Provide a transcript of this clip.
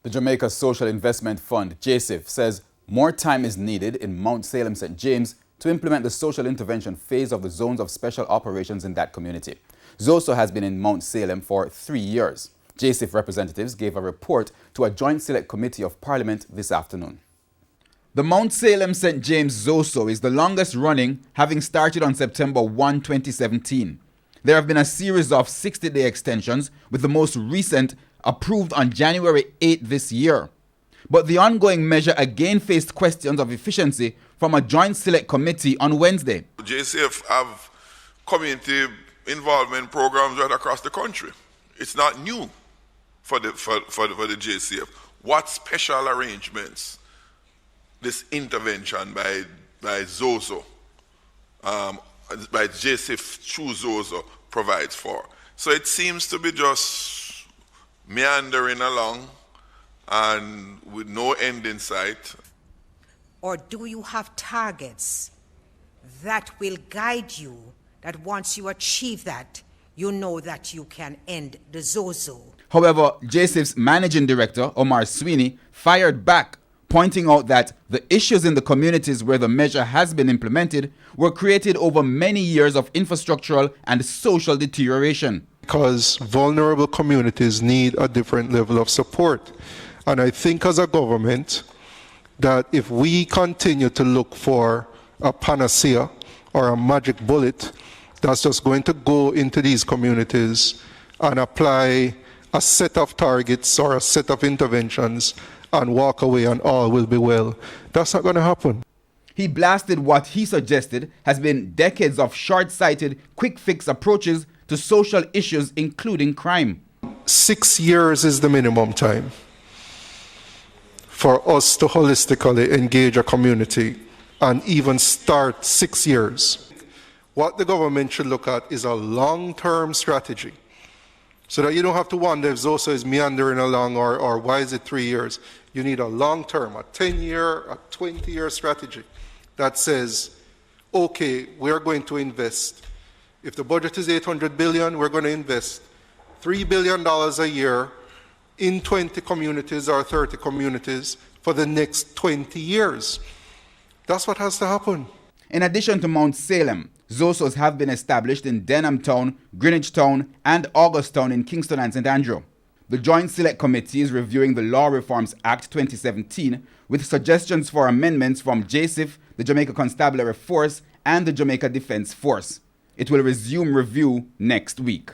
The Jamaica Social Investment Fund, JSIF, says more time is needed in Mount Salem St. James to implement the social intervention phase of the zones of special operations in that community. ZOSO has been in Mount Salem for 3 years. JSIF representatives gave a report to a Joint Select Committee of Parliament this afternoon. The Mount Salem St. James ZOSO is the longest running, having started on September 1, 2017. There have been a series of 60-day extensions, with the most recent approved on January 8 this year. But the ongoing measure again faced questions of efficiency from a Joint Select Committee on Wednesday. JCF have community involvement programs right across the country. It's not new for the JCF. What special arrangements this intervention by ZOSO, by JCF through ZOSO provides for? So it seems to be just meandering along and with no end in sight. Or do you have targets that will guide you, that once you achieve that, you know that you can end the ZOSO? However, JSIF's managing director, Omar Sweeney, fired back, pointing out that the issues in the communities where the measure has been implemented were created over many years of infrastructural and social deterioration. Because vulnerable communities need a different level of support. And I think as a government that if we continue to look for a panacea or a magic bullet that's just going to go into these communities and apply a set of targets or a set of interventions and walk away and all will be well, that's not going to happen. He blasted what he suggested has been decades of short-sighted, quick-fix approaches to social issues, including crime. 6 years is the minimum time for us to holistically engage a community, and even start 6 years. What the government should look at is a long-term strategy, so that you don't have to wonder if ZOSO is meandering along or why is it 3 years. You need a long-term, a 10-year, a 20-year strategy that says, okay, we're going to invest. If the budget is $800 billion, we're going to invest $3 billion a year in 20 communities or 30 communities for the next 20 years. That's what has to happen. In addition to Mount Salem, ZOSOs have been established in Denham Town, Greenwich Town, and August Town in Kingston and St. Andrew. The Joint Select Committee is reviewing the Law Reforms Act 2017 with suggestions for amendments from JSIF, the Jamaica Constabulary Force, and the Jamaica Defence Force. It will resume review next week.